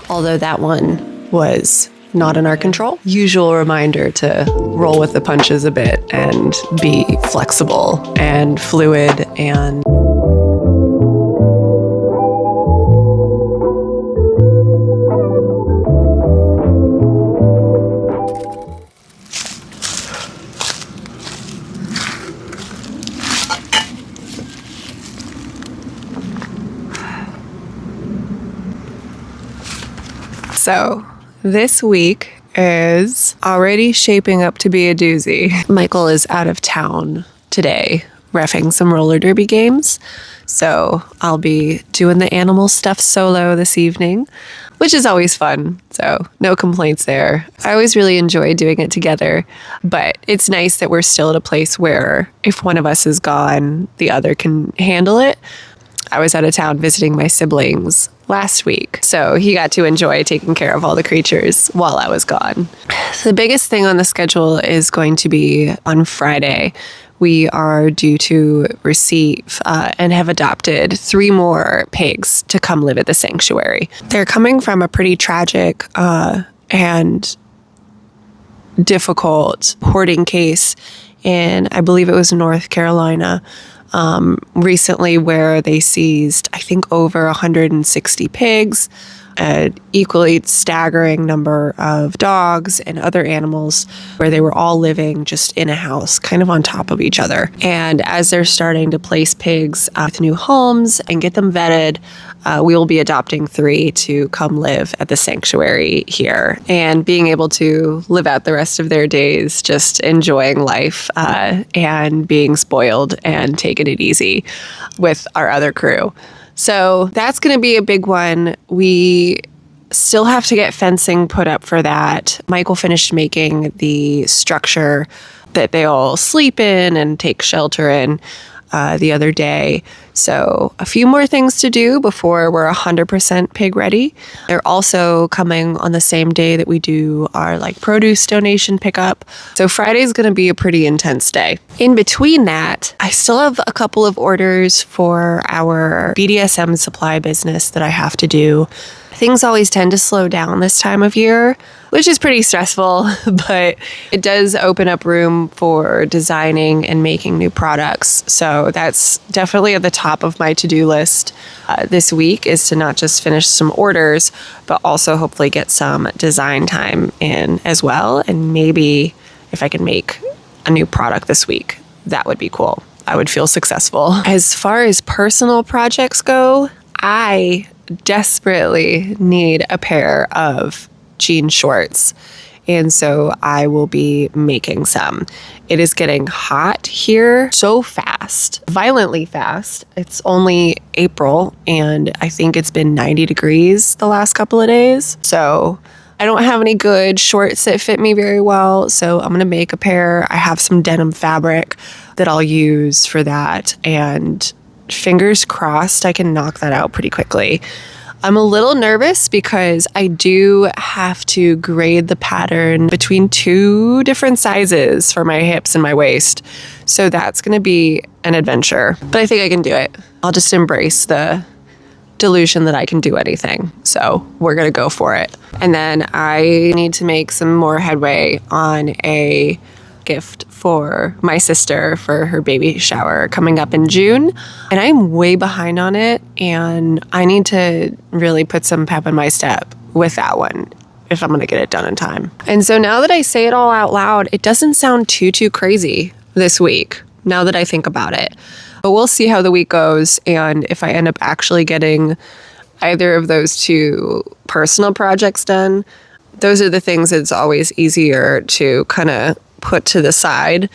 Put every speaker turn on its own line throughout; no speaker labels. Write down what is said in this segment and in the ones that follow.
Although that one was not in our control. Usual reminder to roll with the punches a bit and be flexible and fluid and so this week is already shaping up to be a doozy. Michael is out of town today, reffing some roller derby games. So I'll be doing the animal stuff solo this evening, which is always fun. So no complaints there. I always really enjoy doing it together, but it's nice that we're still at a place where if one of us is gone, the other can handle it. I was out of town visiting my siblings last week, so he got to enjoy taking care of all the creatures while I was gone. The biggest thing on the schedule is going to be on Friday. We are due to receive and have adopted 3 more pigs to come live at the sanctuary. They're coming from a pretty tragic and difficult hoarding case in, I believe it was North Carolina, recently, where they seized, I think, over 160 pigs, an equally staggering number of dogs and other animals, where they were all living just in a house, kind of on top of each other. And as they're starting to place pigs with new homes and get them vetted, we will be adopting 3 to come live at the sanctuary here and being able to live out the rest of their days just enjoying life and being spoiled and taking it easy with our other crew. So that's going to be a big one. We still have to get fencing put up for that. Michael finished making the structure that they all sleep in and take shelter in the other day. So a few more things to do before we're 100% pig ready. They're also coming on the same day that we do our produce donation pickup. So Friday's going to be a pretty intense day. In between that, I still have a couple of orders for our BDSM supply business that I have to do. Things always tend to slow down this time of year, which is pretty stressful, but it does open up room for designing and making new products. So that's definitely at the top of my to-do list this week, is to not just finish some orders, but also hopefully get some design time in as well. And maybe if I can make a new product this week, that would be cool. I would feel successful. As far as personal projects go, I desperately need a pair of jean shorts, and so I will be making some. It is getting hot here so fast, violently fast. It's only April, and I think it's been 90 degrees the last couple of days. So I don't have any good shorts that fit me very well, so I'm going to make a pair. I have some denim fabric that I'll use for that, and fingers crossed I can knock that out pretty quickly. I'm a little nervous because I do have to grade the pattern between 2 different sizes for my hips and my waist. So that's going to be an adventure, but I think I can do it. I'll just embrace the delusion that I can do anything. So we're going to go for it. And then I need to make some more headway on a gift for my sister for her baby shower coming up in June. And I'm way behind on it, and I need to really put some pep in my step with that one if I'm going to get it done in time. And so now that I say it all out loud, it doesn't sound too crazy this week, now that I think about it. But we'll see how the week goes, and if I end up actually getting either of those 2 personal projects done, those are the things that's always easier to kind of put to the side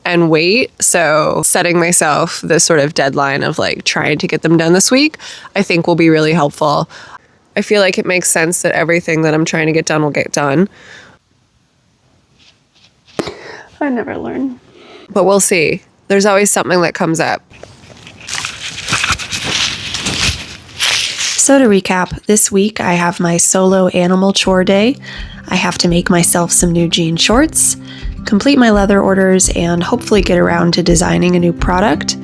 and wait. So setting myself this sort of deadline of trying to get them done this week, I think will be really helpful. I feel like it makes sense that everything that I'm trying to get done will get done. I never learn. But we'll see. There's always something that comes up. So to recap, this week I have my solo animal chore day. I have to make myself some new jean shorts. complete my leather orders, and hopefully get around to designing a new product,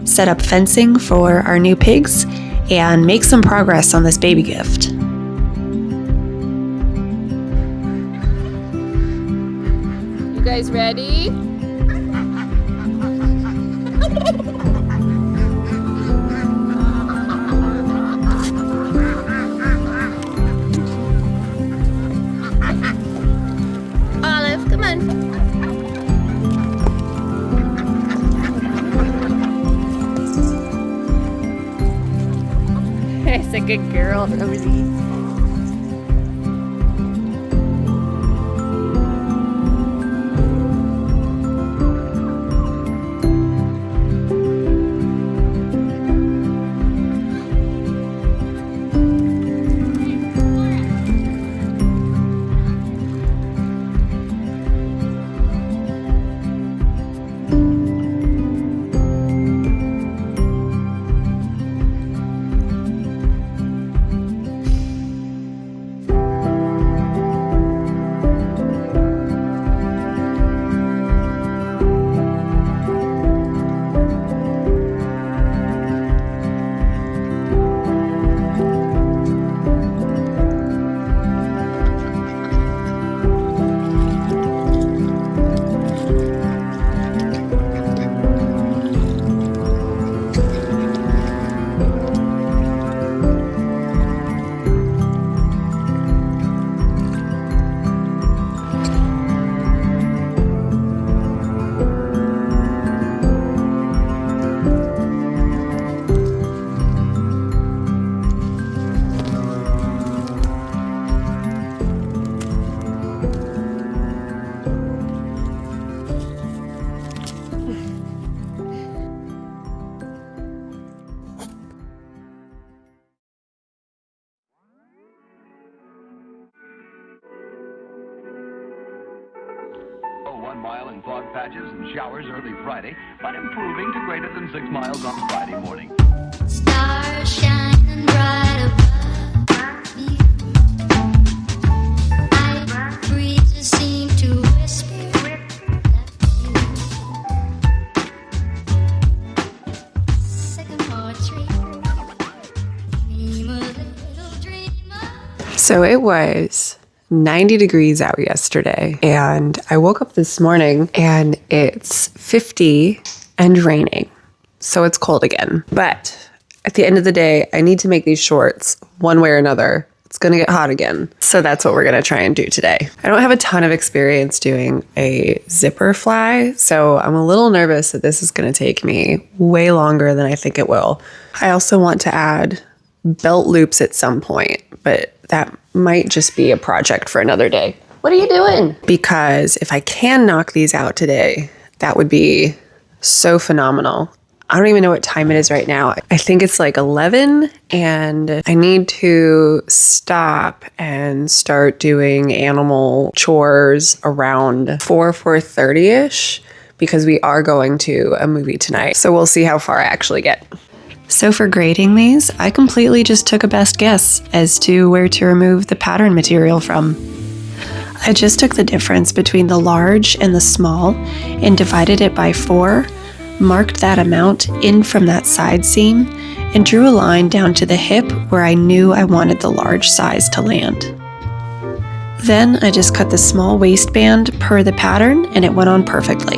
set up fencing for our new pigs, and make some progress on this baby gift.
You guys ready? Olive, come on. It's a good girl, Rosie.
One mile in fog patches and showers early Friday, but improving to greater than 6 miles on Friday morning.
Stars shining bright above me. Night breezes seem to whisper sycamore tree. Dream a little dream of.
So it was 90 degrees out yesterday, and I woke up this morning and it's 50 and raining. So it's cold again. But at the end of the day, I need to make these shorts one way or another. It's going to get hot again. So that's what we're going to try and do today. I don't have a ton of experience doing a zipper fly, so I'm a little nervous that this is going to take me way longer than I think it will. I also want to add belt loops at some point, but that might just be a project for another day. What are you doing? Because if I can knock these out today, that would be so phenomenal. I don't even know what time it is right now. I think it's like 11, and I need to stop and start doing animal chores around 4:30ish because we are going to a movie tonight. So we'll see how far I actually get. So for grading these, I completely just took a best guess as to where to remove the pattern material from. I just took the difference between the large and the small and divided it by 4, marked that amount in from that side seam, and drew a line down to the hip where I knew I wanted the large size to land. Then I just cut the small waistband per the pattern, and it went on perfectly.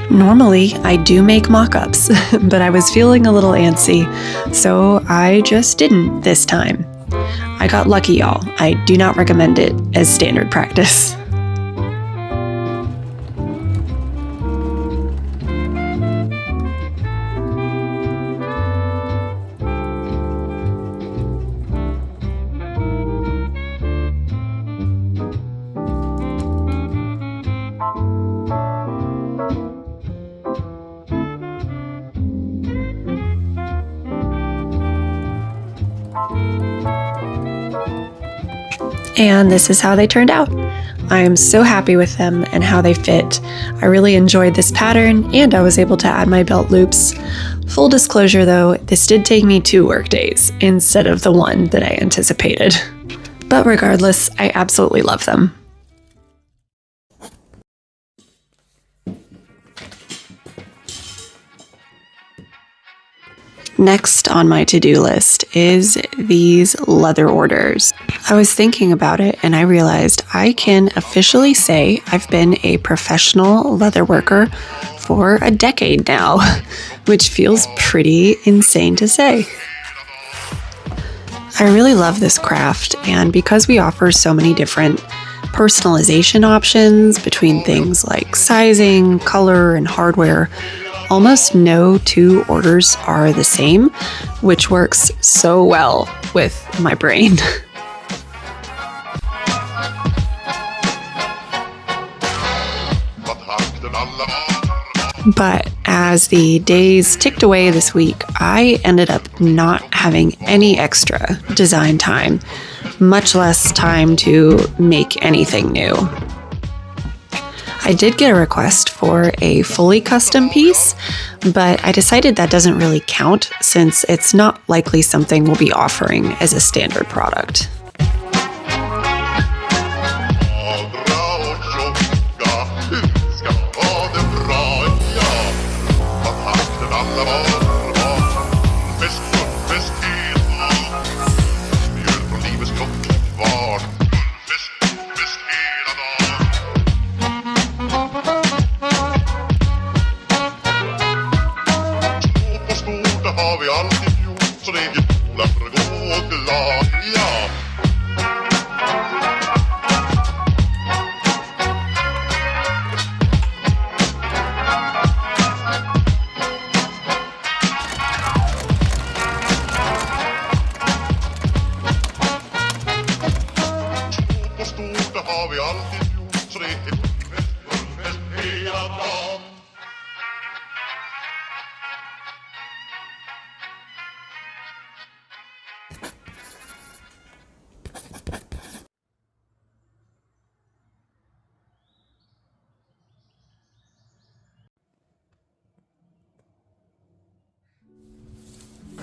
Normally, I do make mock-ups, but I was feeling a little antsy, so I just didn't this time. I got lucky, y'all. I do not recommend it as standard practice. And this is how they turned out. I am so happy with them and how they fit. I really enjoyed this pattern, and I was able to add my belt loops. Full disclosure though, this did take me 2 work days instead of the 1 that I anticipated. But regardless, I absolutely love them. Next on my to-do list is these leather orders. I was thinking about it and I realized I can officially say I've been a professional leather worker for a decade now, which feels pretty insane to say. I really love this craft, and because we offer so many different personalization options between things like sizing, color, and hardware, almost no two orders are the same, which works so well with my brain. But as the days ticked away this week, I ended up not having any extra design time, much less time to make anything new. I did get a request for a fully custom piece, but I decided that doesn't really count since it's not likely something we'll be offering as a standard product.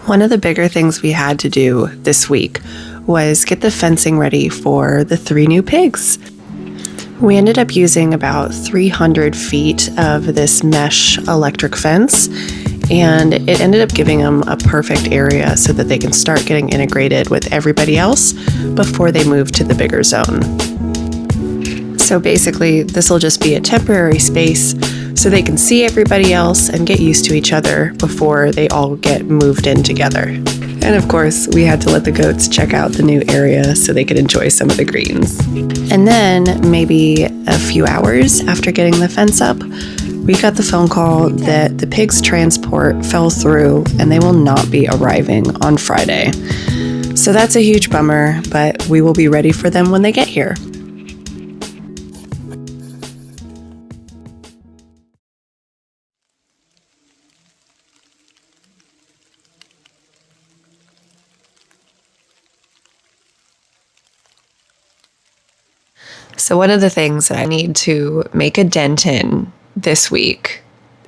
One of the bigger things we had to do this week was get the fencing ready for the 3 new pigs. We ended up using about 300 feet of this mesh electric fence, and it ended up giving them a perfect area so that they can start getting integrated with everybody else before they move to the bigger zone. So basically, this will just be a temporary space so they can see everybody else and get used to each other before they all get moved in together. And of course, we had to let the goats check out the new area so they could enjoy some of the greens. And then maybe a few hours after getting the fence up, we got the phone call that the pigs' transport fell through and they will not be arriving on Friday. So that's a huge bummer, but we will be ready for them when they get here. So one of the things that I need to make a dent in this week,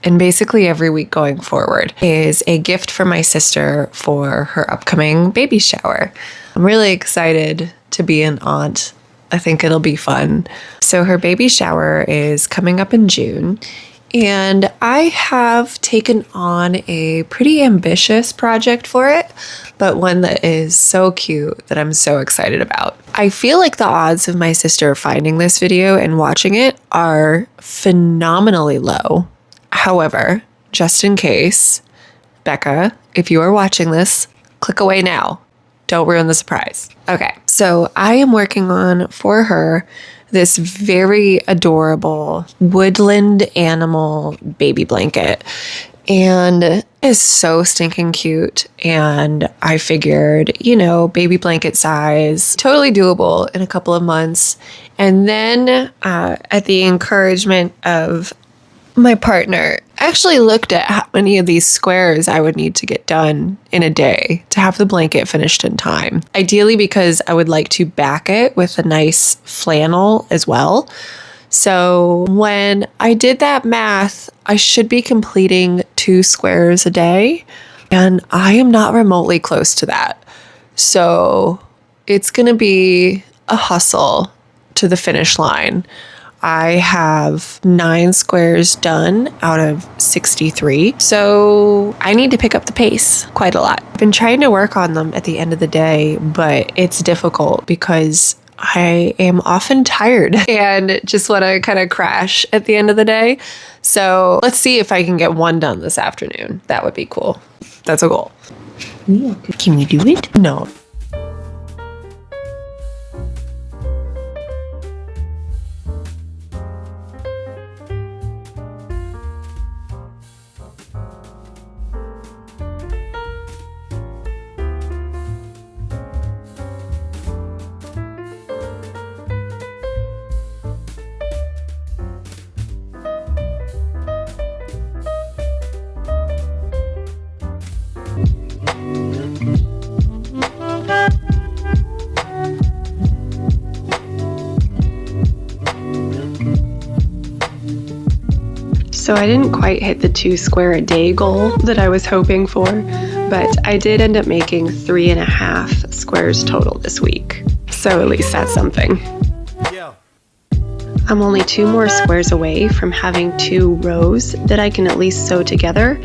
and basically every week going forward, is a gift for my sister for her upcoming baby shower. I'm really excited to be an aunt. I think it'll be fun. So her baby shower is coming up in June, and I have taken on a pretty ambitious project for it, but one that is so cute that I'm so excited about. I feel like the odds of my sister finding this video and watching it are phenomenally low. However, just in case, Becca, if you are watching this, click away now. Don't ruin the surprise. Okay, so I am working on for her this very adorable woodland animal baby blanket. And it's so stinking cute. And I figured, baby blanket size, totally doable in a couple of months. And then at the encouragement of my partner, actually looked at how many of these squares I would need to get done in a day to have the blanket finished in time. Ideally, because I would like to back it with a nice flannel as well. So when I did that math, I should be completing 2 squares a day, and I am not remotely close to that. So it's going to be a hustle to the finish line. I have 9 squares done out of 63. So I need to pick up the pace quite a lot. I've been trying to work on them at the end of the day, but it's difficult because I am often tired and just want to kind of crash at the end of the day. So let's see if I can get one done this afternoon. That would be cool. That's a goal. Can we do it? No. So I didn't quite hit the 2 square a day goal that I was hoping for, but I did end up making 3.5 squares total this week. So at least that's something. I'm only 2 more squares away from having 2 rows that I can at least sew together,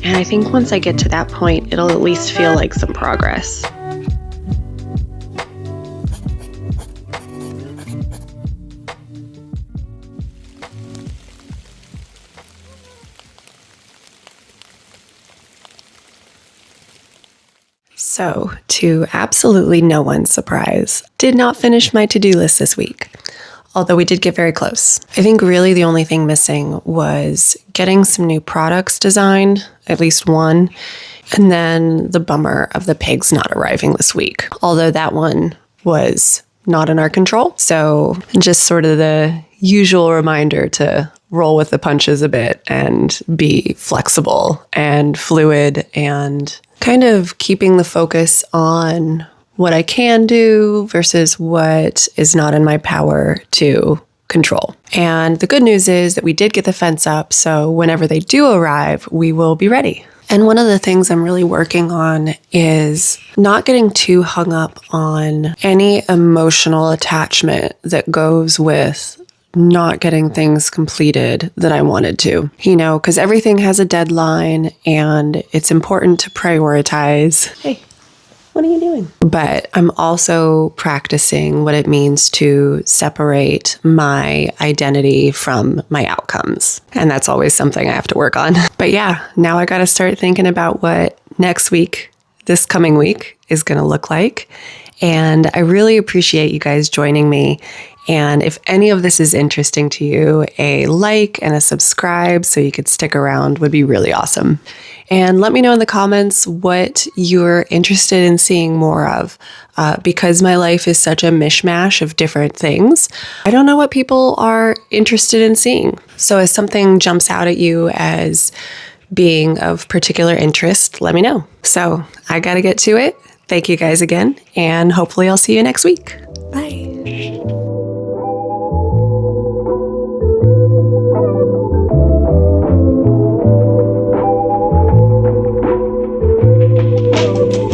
and I think once I get to that point, it'll at least feel like some progress. So, to absolutely no one's surprise, did not finish my to-do list this week, although we did get very close. I think really the only thing missing was getting some new products designed, at least one, and then the bummer of the pigs not arriving this week, although that one was not in our control. So just sort of the usual reminder to roll with the punches a bit and be flexible and fluid and kind of keeping the focus on what I can do versus what is not in my power to control. And the good news is that we did get the fence up, so whenever they do arrive, we will be ready. And one of the things I'm really working on is not getting too hung up on any emotional attachment that goes with not getting things completed that I wanted to, because everything has a deadline and it's important to prioritize. Hey, what are you doing? But I'm also practicing what it means to separate my identity from my outcomes. And that's always something I have to work on. But yeah, now I got to start thinking about what next week, this coming week, is going to look like. And I really appreciate you guys joining me. And if any of this is interesting to you, a like and a subscribe so you could stick around would be really awesome. And let me know in the comments what you're interested in seeing more of. Because my life is such a mishmash of different things, I don't know what people are interested in seeing. So if something jumps out at you as being of particular interest, let me know. So I got to get to it. Thank you guys again, and hopefully I'll see you next week. Bye.